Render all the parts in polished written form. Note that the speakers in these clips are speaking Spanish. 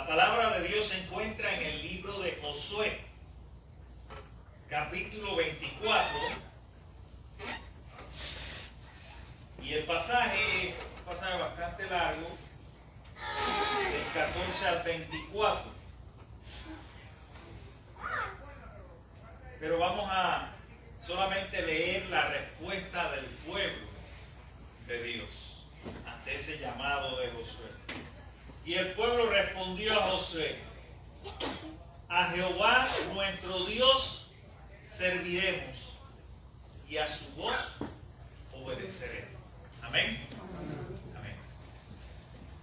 La palabra de Dios se encuentra en el libro de Josué, capítulo 24. Y el pasaje es un pasaje bastante largo, del 14 al 24. Pero vamos a solamente leer la respuesta del pueblo de Dios ante ese llamado de Josué. Y el pueblo respondió a Josué: a Jehová nuestro Dios serviremos y a su voz obedeceremos. Amén. Amén.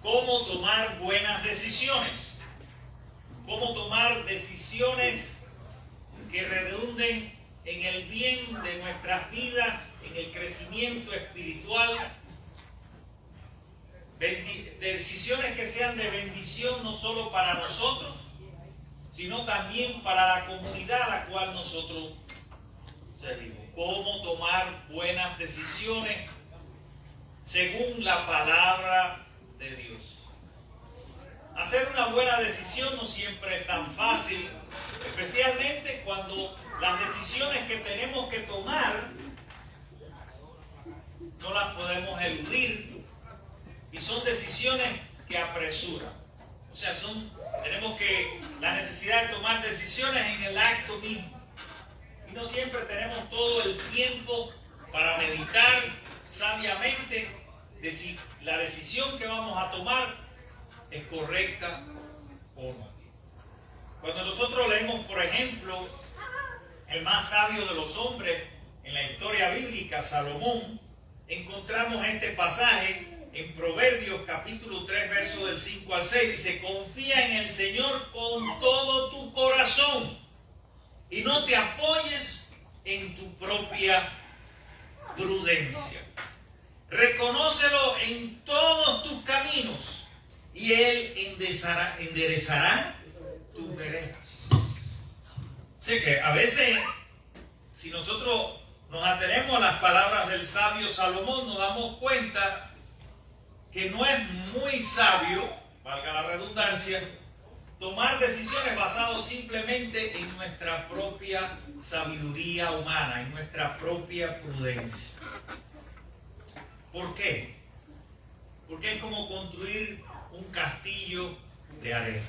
¿Cómo tomar buenas decisiones? ¿Cómo tomar decisiones que redunden en el bien de nuestras vidas, en el crecimiento espiritual? Decisiones que sean de bendición no solo para nosotros, sino también para la comunidad a la cual nosotros servimos. ¿Cómo tomar buenas decisiones según la palabra de Dios? Hacer una buena decisión no siempre es tan fácil, especialmente cuando las decisiones que tenemos que tomar no las podemos eludir y son decisiones que apresuran. O sea, tenemos la necesidad de tomar decisiones en el acto mismo. Y no siempre tenemos todo el tiempo para meditar sabiamente de si la decisión que vamos a tomar es correcta o no. Cuando nosotros leemos, por ejemplo, el más sabio de los hombres en la historia bíblica, Salomón, encontramos este pasaje en Proverbios capítulo 3, verso del 5 al 6. Dice: confía en el Señor con todo tu corazón y no te apoyes en tu propia prudencia. Reconócelo en todos tus caminos y Él enderezará tus veredas. Así que a veces, si nosotros nos atenemos a las palabras del sabio Salomón, nos damos cuenta que no es muy sabio, valga la redundancia, tomar decisiones basadas simplemente en nuestra propia sabiduría humana, en nuestra propia prudencia. ¿Por qué? Porque es como construir un castillo de arena.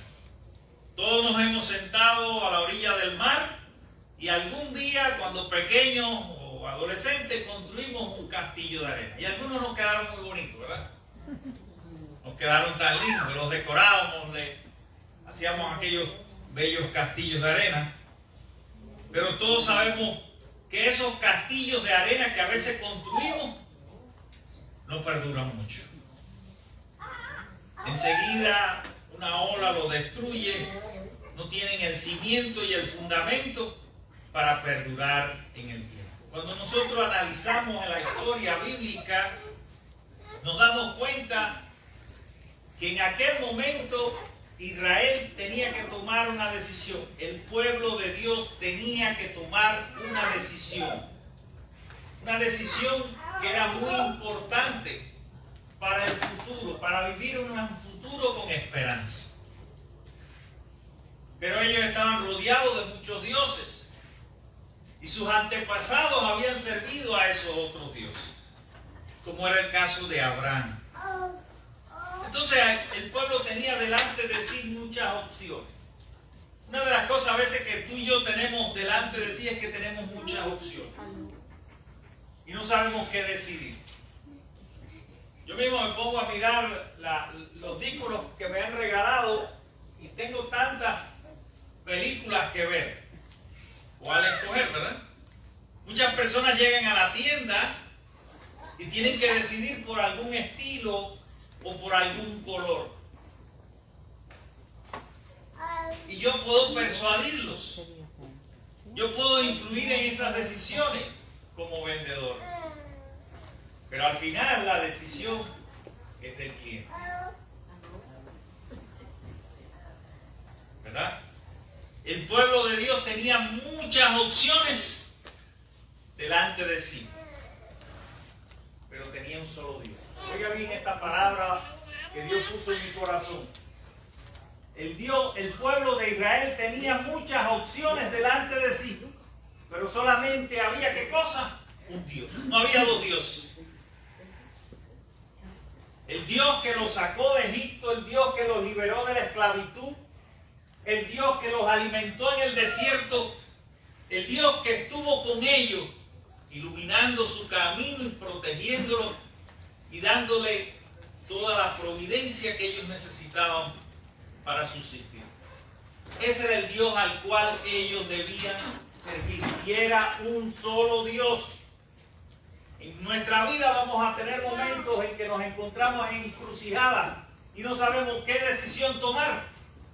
Todos nos hemos sentado a la orilla del mar y algún día, cuando pequeños o adolescentes, construimos un castillo de arena. Y algunos nos quedaron muy bonitos, ¿verdad? Nos quedaron tan lindos, los decorábamos, hacíamos aquellos bellos castillos de arena. Pero todos sabemos que esos castillos de arena que a veces construimos no perduran mucho. Enseguida una ola lo destruye, no tienen el cimiento y el fundamento para perdurar en el tiempo. Cuando nosotros analizamos en la historia bíblica, nos damos cuenta que en aquel momento Israel tenía que tomar una decisión. El pueblo de Dios tenía que tomar una decisión. Una decisión que era muy importante para el futuro, para vivir un futuro con esperanza. Pero ellos estaban rodeados de muchos dioses y sus antepasados habían servido a esos otros dioses, como era el caso de Abraham. Entonces el pueblo tenía delante de sí muchas opciones. Una de las cosas a veces que tú y yo tenemos delante de sí es que tenemos muchas opciones y no sabemos qué decidir. Yo mismo me pongo a mirar los discos que me han regalado y tengo tantas películas que ver. ¿Cuál escoger, verdad? Muchas personas llegan a la tienda y tienen que decidir por algún estilo o por algún color. Y yo puedo persuadirlos. Yo puedo influir en esas decisiones como vendedor. Pero al final la decisión es del cliente. ¿Verdad? El pueblo de Dios tenía muchas opciones delante de sí, pero tenía un solo Dios. Oiga bien esta palabra que Dios puso en mi corazón. El pueblo de Israel tenía muchas opciones delante de sí, pero solamente había, ¿qué cosa? Un Dios. No había dos dioses. El Dios que los sacó de Egipto, el Dios que los liberó de la esclavitud, el Dios que los alimentó en el desierto, el Dios que estuvo con ellos, iluminando su camino y protegiéndolos y dándole toda la providencia que ellos necesitaban para subsistir. Ese era el Dios al cual ellos debían servir. Y era un solo Dios. En nuestra vida vamos a tener momentos en que nos encontramos en encrucijadas y no sabemos qué decisión tomar.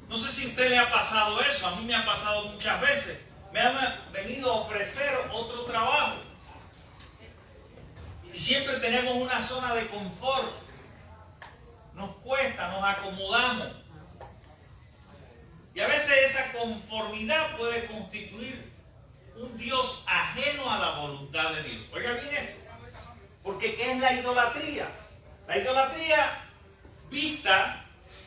No sé si a usted le ha pasado eso, a mí me ha pasado muchas veces. Me han venido a ofrecer otro trabajo. Y siempre tenemos una zona de confort. Nos cuesta, nos acomodamos. Y a veces esa conformidad puede constituir un Dios ajeno a la voluntad de Dios. Oiga bien esto. Porque ¿qué es la idolatría? La idolatría vista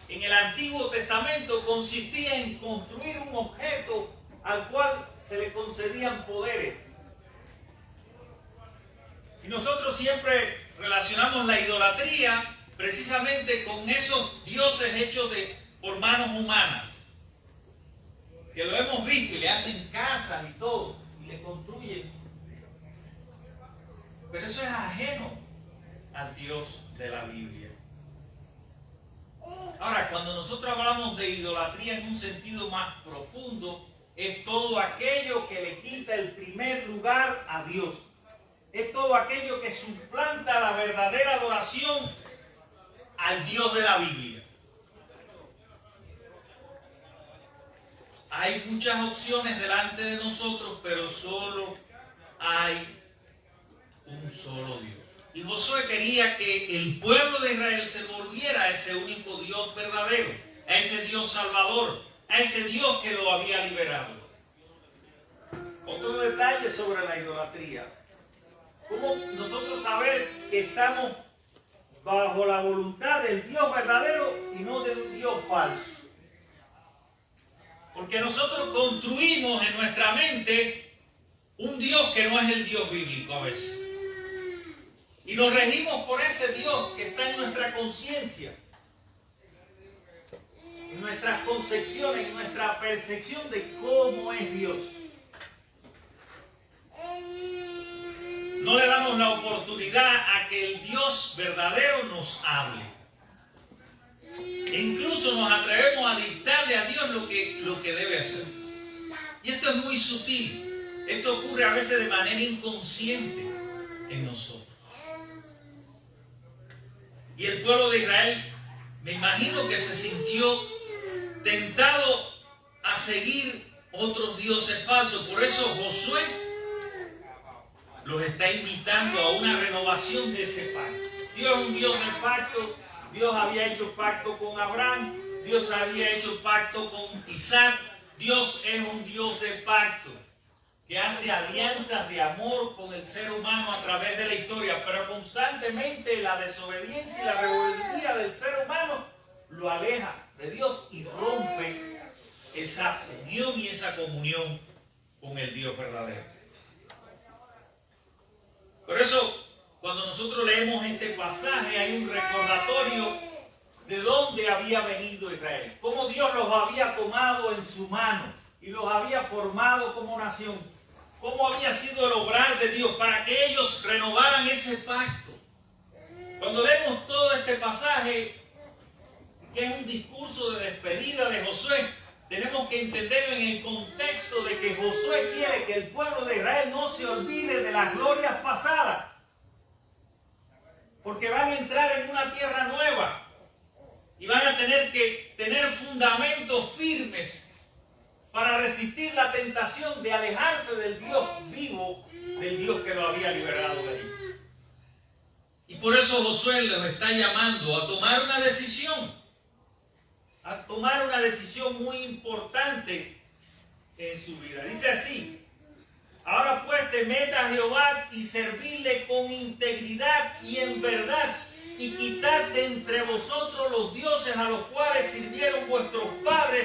en el Antiguo Testamento consistía en construir un objeto al cual se le concedían poderes. Y nosotros siempre relacionamos la idolatría precisamente con esos dioses hechos por manos humanas. Que lo hemos visto y le hacen casas y todo, y le construyen. Pero eso es ajeno al Dios de la Biblia. Ahora, cuando nosotros hablamos de idolatría en un sentido más profundo, es todo aquello que le quita el primer lugar a Dios. Es todo aquello que suplanta la verdadera adoración al Dios de la Biblia. Hay muchas opciones delante de nosotros, pero solo hay un solo Dios. Y Josué quería que el pueblo de Israel se volviera a ese único Dios verdadero, a ese Dios salvador, a ese Dios que lo había liberado. Otro detalle sobre la idolatría. ¿Cómo nosotros saber que estamos bajo la voluntad del Dios verdadero y no de un Dios falso? Porque nosotros construimos en nuestra mente un Dios que no es el Dios bíblico a veces. Y nos regimos por ese Dios que está en nuestra conciencia, en nuestras concepciones, en nuestra percepción de cómo es Dios. No le damos la oportunidad a que el Dios verdadero nos hable. E incluso nos atrevemos a dictarle a Dios lo que debe hacer. Y esto es muy sutil. Esto ocurre a veces de manera inconsciente en nosotros. Y el pueblo de Israel, me imagino que se sintió tentado a seguir otros dioses falsos. Por eso Josué los está invitando a una renovación de ese pacto. Dios es un Dios de pacto. Dios había hecho pacto con Abraham. Dios había hecho pacto con Isaac. Dios es un Dios de pacto que hace alianzas de amor con el ser humano a través de la historia, pero constantemente la desobediencia y la rebeldía del ser humano lo aleja de Dios y rompe esa unión y esa comunión con el Dios verdadero. Por eso, cuando nosotros leemos este pasaje, hay un recordatorio de dónde había venido Israel, cómo Dios los había tomado en su mano y los había formado como nación, cómo había sido el obrar de Dios para que ellos renovaran ese pacto. Cuando leemos todo este pasaje, que es un discurso de despedida de Josué, tenemos que entenderlo en el contexto de que Josué quiere que el pueblo de Israel no se olvide de las glorias pasadas, porque van a entrar en una tierra nueva y van a tener que tener fundamentos firmes para resistir la tentación de alejarse del Dios vivo, del Dios que lo había liberado de ellos. Y por eso Josué los está llamando a tomar una decisión muy importante en su vida. Dice así: ahora pues temed a Jehová y servidle con integridad y en verdad, y quitad de entre vosotros los dioses a los cuales sirvieron vuestros padres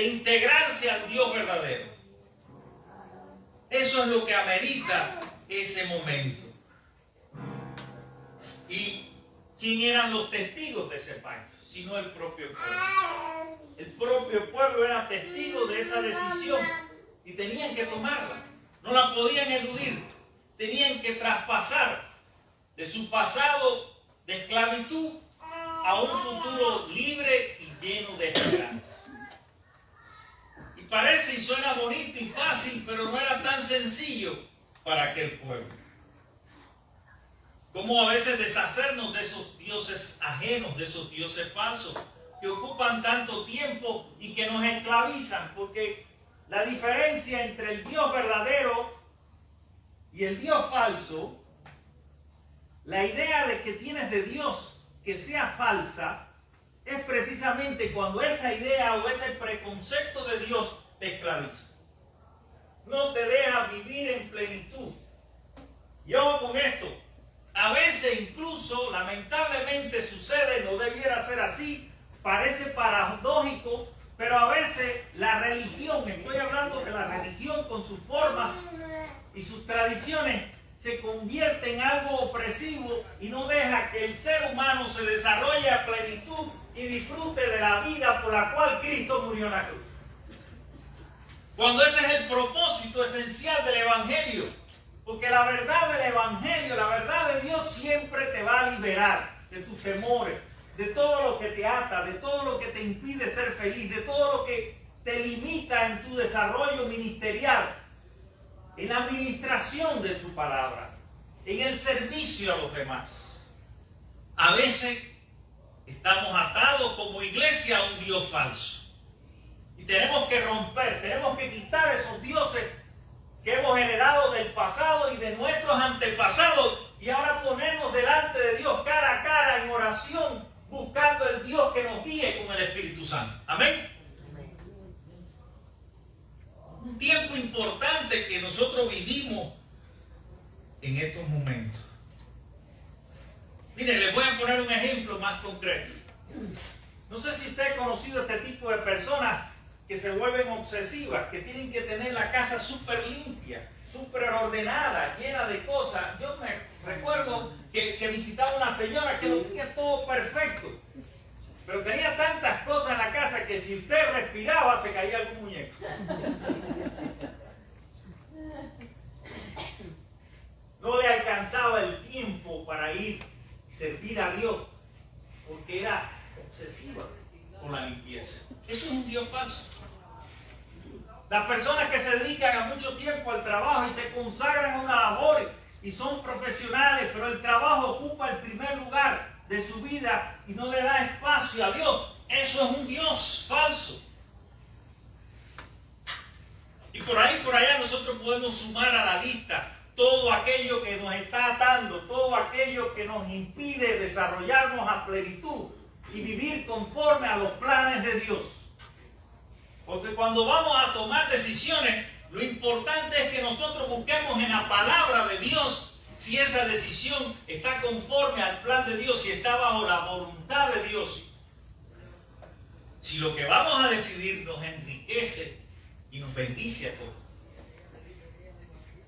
de integrarse al Dios verdadero. Eso es lo que amerita ese momento. ¿Y quién eran los testigos de ese pacto? Sino el propio pueblo. El propio pueblo era testigo de esa decisión y tenían que tomarla. No la podían eludir. Tenían que traspasar de su pasado de esclavitud a un futuro libre y lleno de esperanza. Y parece y suena bonito y fácil, pero no era tan sencillo para aquel pueblo. Cómo a veces deshacernos de esos dioses ajenos, de esos dioses falsos, que ocupan tanto tiempo y que nos esclavizan, porque la diferencia entre el Dios verdadero y el Dios falso, la idea de que tienes de Dios que sea falsa, es precisamente cuando esa idea o ese preconcepto de Dios te esclaviza. No te deja vivir en plenitud. Y ojo con esto, a veces incluso, lamentablemente sucede, no debiera ser así, parece paradójico, pero a veces la religión, estoy hablando de la religión con sus formas y sus tradiciones, se convierte en algo opresivo y no deja que el ser humano se desarrolle a plenitud y disfrute de la vida por la cual Cristo murió en la cruz. Cuando ese es el propósito esencial del Evangelio. Porque la verdad del Evangelio, la verdad de Dios siempre te va a liberar de tus temores, de todo lo que te ata, de todo lo que te impide ser feliz, de todo lo que te limita en tu desarrollo ministerial, en la administración de su palabra, en el servicio a los demás. A veces estamos atados como iglesia a un Dios falso. Y tenemos que romper, tenemos que quitar esos dioses que hemos heredado del pasado y de nuestros antepasados y ahora ponernos delante de Dios cara a cara en oración, buscando el Dios que nos guíe con el Espíritu Santo. Amén. Un tiempo importante que nosotros vivimos en estos momentos. Miren, les voy a poner un ejemplo más concreto. No sé si usted ha conocido este tipo de personas que se vuelven obsesivas, que tienen que tener la casa súper limpia, súper ordenada, llena de cosas. Yo me recuerdo que visitaba una señora que lo tenía todo perfecto, pero tenía tantas cosas en la casa que si usted respiraba se caía algún muñeco. No le alcanzaba el tiempo para ir y servir a Dios, porque era obsesiva con la limpieza. Eso es un Dios falso. Las personas que se dedican a mucho tiempo al trabajo y se consagran a una labor y son profesionales, pero el trabajo ocupa el primer lugar de su vida y no le da espacio a Dios. Eso es un Dios falso. Y por ahí, por allá nosotros podemos sumar a la lista todo aquello que nos está atando, todo aquello que nos impide desarrollarnos a plenitud y vivir conforme a los planes de Dios. Porque cuando vamos a tomar decisiones, lo importante es que nosotros busquemos en la palabra de Dios si esa decisión está conforme al plan de Dios, si está bajo la voluntad de Dios. Si lo que vamos a decidir nos enriquece y nos bendice a todos.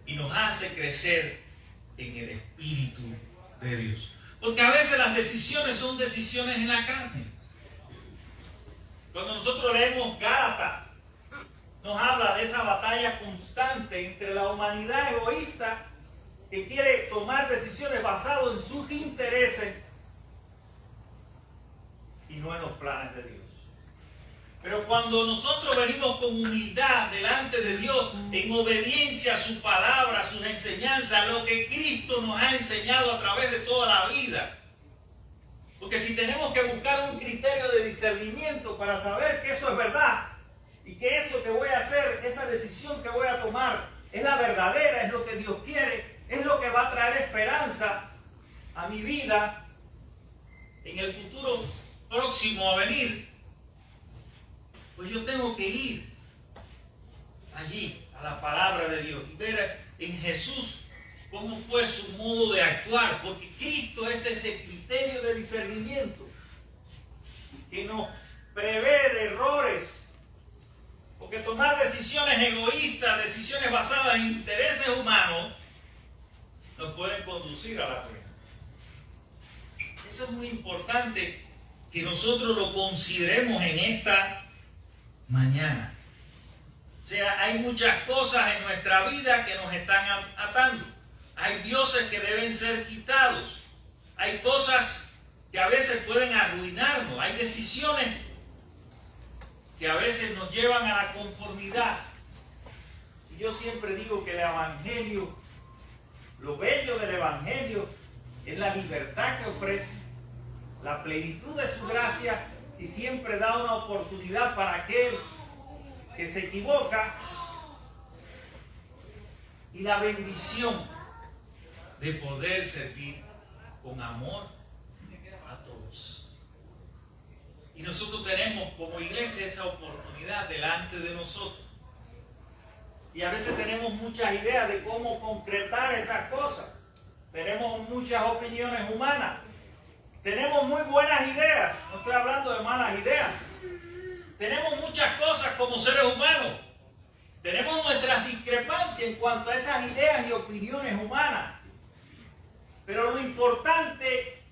Y nos hace crecer en el Espíritu de Dios. Porque a veces las decisiones son decisiones en la carne. Cuando nosotros leemos Gálatas, nos habla de esa batalla constante entre la humanidad egoísta que quiere tomar decisiones basadas en sus intereses y no en los planes de Dios. Pero cuando nosotros venimos con humildad delante de Dios, en obediencia a su palabra, a sus enseñanzas, a lo que Cristo nos ha enseñado a través de toda la vida. Porque si tenemos que buscar un criterio de discernimiento para saber que eso es verdad y que eso que voy a hacer, esa decisión que voy a tomar, es la verdadera, es lo que Dios quiere, es lo que va a traer esperanza a mi vida en el futuro próximo a venir, pues yo tengo que ir allí a la palabra de Dios y ver en Jesús cómo fue su modo de actuar, porque Cristo es ese criterio de discernimiento que nos prevé de errores Porque tomar decisiones egoístas, decisiones basadas en intereses humanos, nos pueden conducir a la ruina. Eso es muy importante que nosotros lo consideremos en esta mañana. O sea, hay muchas cosas en nuestra vida que nos están atando. Hay dioses que deben ser quitados. Hay cosas que a veces pueden arruinarnos. Hay decisiones que a veces nos llevan a la conformidad. Y yo siempre digo que el Evangelio, lo bello del Evangelio, es la libertad que ofrece, la plenitud de su gracia, y siempre da una oportunidad para aquel que se equivoca, y la bendición de poder servir con amor a todos. Y nosotros tenemos como iglesia esa oportunidad delante de nosotros. Y a veces tenemos muchas ideas de cómo concretar esas cosas. Tenemos muchas opiniones humanas. Tenemos muy buenas ideas. No estoy hablando de malas ideas. Tenemos muchas cosas como seres humanos. Tenemos nuestras discrepancias en cuanto a esas ideas y opiniones humanas. Pero lo importante,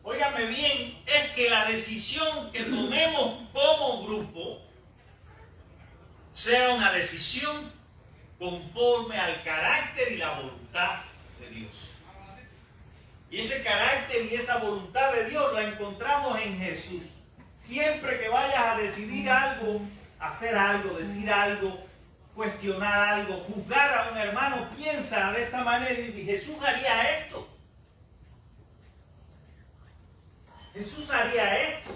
óigame bien, es que la decisión que tomemos como grupo sea una decisión conforme al carácter y la voluntad de Dios. Y ese carácter y esa voluntad de Dios la encontramos en Jesús. Siempre que vayas a decidir algo, hacer algo, decir algo, cuestionar algo, juzgar a un hermano, piensa de esta manera y Jesús haría esto. Jesús haría esto.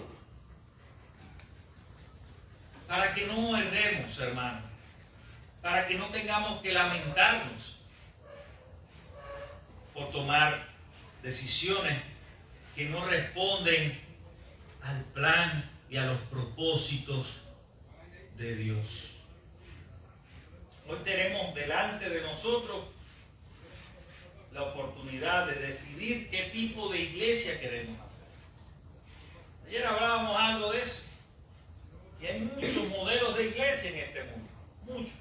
Para que no erremos, hermano. Para que no tengamos que lamentarnos por tomar decisiones que no responden al plan y a los propósitos de Dios. Hoy tenemos delante de nosotros la oportunidad de decidir qué tipo de iglesia queremos hacer. Ayer hablábamos algo de eso. Y hay muchos modelos de iglesia en este mundo. Muchos.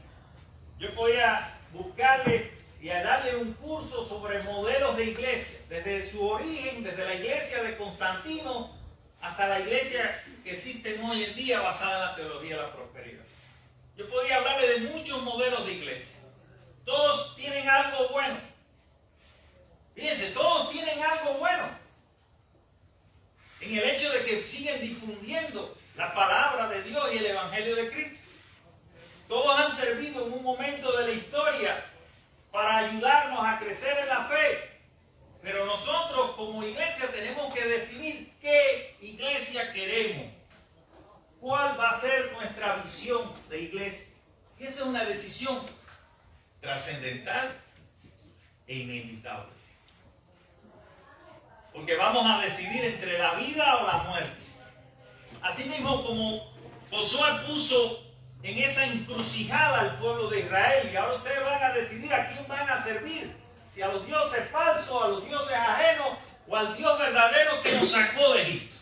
Yo podía buscarle y a darle un curso sobre modelos de iglesia. Desde su origen, desde la iglesia de Constantino hasta la iglesia que existe hoy en día basada en la teología de la prosperidad. Yo podía hablarle de muchos modelos de iglesia. Todos tienen algo bueno. Fíjense, todos tienen algo bueno. En el hecho de que siguen difundiendo la palabra de Dios y el Evangelio de Cristo. Todos han servido en un momento de la historia para ayudarnos a crecer en la fe. Pero nosotros como iglesia tenemos que definir qué iglesia queremos. ¿Cuál va a ser nuestra visión de iglesia? Y esa es una decisión trascendental e inevitable. Porque vamos a decidir entre la vida o la muerte. Así mismo como Josué puso en esa encrucijada al pueblo de Israel, y ahora ustedes van a decidir a quién van a servir, si a los dioses falsos, a los dioses ajenos o al Dios verdadero que nos sacó de Egipto.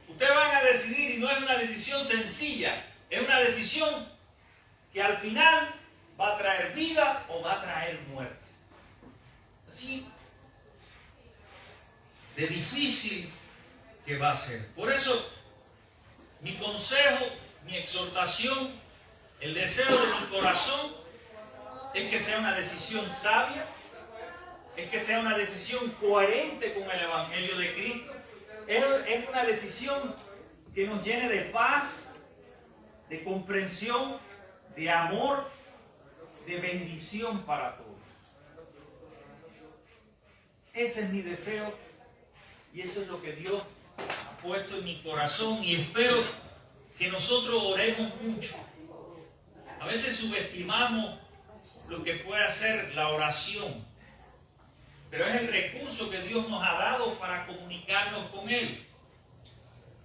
Ustedes van a decidir, y no es una decisión sencilla, es una decisión que al final va a traer vida o va a traer muerte. Así de difícil que va a ser. Por eso mi consejo, mi exhortación, el deseo de mi corazón es que sea una decisión sabia, es que sea una decisión coherente con el Evangelio de Cristo, es una decisión que nos llene de paz, de comprensión, de amor, de bendición para todos. Ese es mi deseo y eso es lo que Dios ha puesto en mi corazón, y espero que nosotros oremos mucho. A veces subestimamos lo que puede hacer la oración, pero es el recurso que Dios nos ha dado para comunicarnos con Él,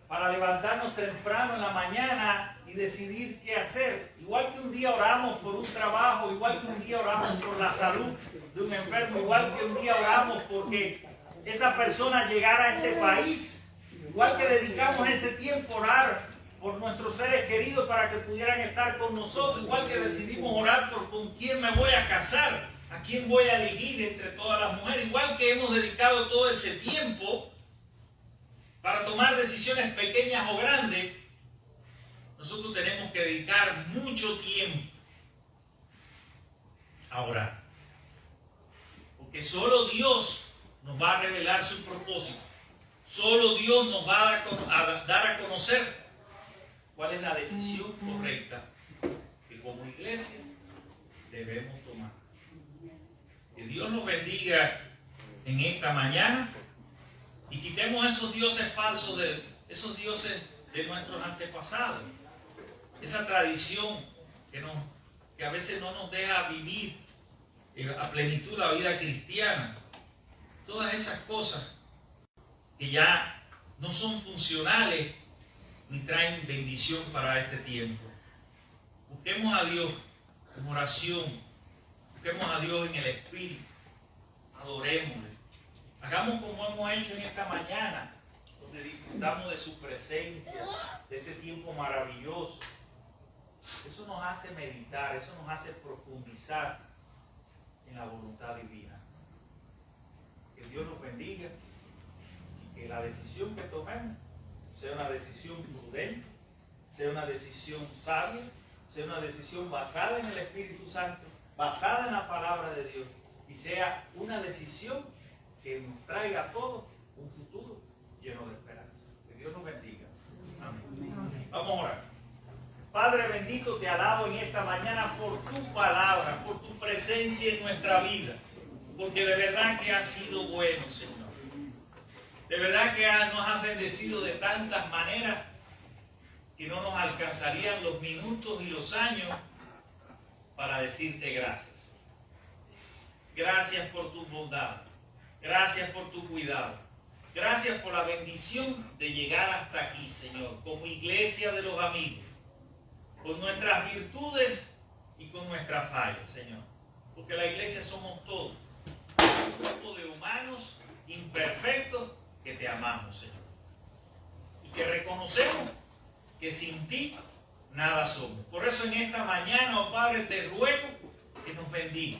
para levantarnos temprano en la mañana y decidir qué hacer. Igual que un día oramos por un trabajo, igual que un día oramos por la salud de un enfermo, igual que un día oramos porque esa persona llegara a este país, igual que dedicamos ese tiempo a orar por nuestros seres queridos para que pudieran estar con nosotros, igual que decidimos orar por con quién me voy a casar, a quién voy a elegir entre todas las mujeres, igual que hemos dedicado todo ese tiempo para tomar decisiones pequeñas o grandes. Nosotros tenemos que dedicar mucho tiempo a orar, porque solo Dios nos va a revelar su propósito. Solo Dios nos va a dar a conocer cuál es la decisión correcta que como iglesia debemos tomar. Que Dios nos bendiga en esta mañana y quitemos esos dioses falsos, esos dioses de nuestros antepasados. Esa tradición que a veces no nos deja vivir a plenitud la vida cristiana. Todas esas cosas que ya no son funcionales ni traen bendición para este tiempo. Busquemos a Dios en oración, busquemos a Dios en el Espíritu, adorémosle. Hagamos como hemos hecho en esta mañana, donde disfrutamos de su presencia, de este tiempo maravilloso. Eso nos hace meditar, eso nos hace profundizar en la voluntad divina. Que Dios nos bendiga y que la decisión que tomemos sea una decisión prudente, sea una decisión sabia, sea una decisión basada en el Espíritu Santo, basada en la palabra de Dios, y sea una decisión que nos traiga a todos un futuro lleno de esperanza. Que Dios nos bendiga. Amén. Vamos a orar. Padre bendito, te alabo en esta mañana por tu palabra, por tu presencia en nuestra vida, porque de verdad que has sido bueno, Señor. De verdad que nos has bendecido de tantas maneras que no nos alcanzarían los minutos y los años para decirte gracias. Gracias por tu bondad. Gracias por tu cuidado. Gracias por la bendición de llegar hasta aquí, Señor, como iglesia de los amigos, con nuestras virtudes y con nuestras fallas, Señor. Porque la iglesia somos todos, un grupo de humanos imperfectos que te amamos, Señor. Y que reconocemos que sin ti nada somos. Por eso en esta mañana, oh Padre, te ruego que nos bendiga,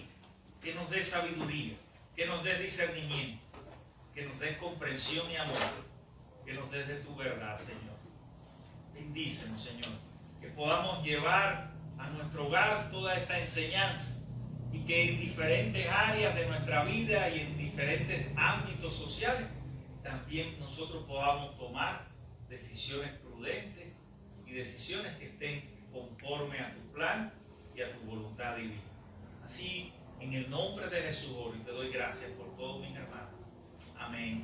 que nos dé sabiduría, que nos dé discernimiento, que nos dé comprensión y amor, que nos dé de tu verdad, Señor. Bendícenos, Señor, que podamos llevar a nuestro hogar toda esta enseñanza y que en diferentes áreas de nuestra vida y en diferentes ámbitos sociales también nosotros podamos tomar decisiones prudentes y decisiones que estén conforme a tu plan y a tu voluntad divina. Así, en el nombre de Jesús, oro y te doy gracias por todos mis hermanos. Amén.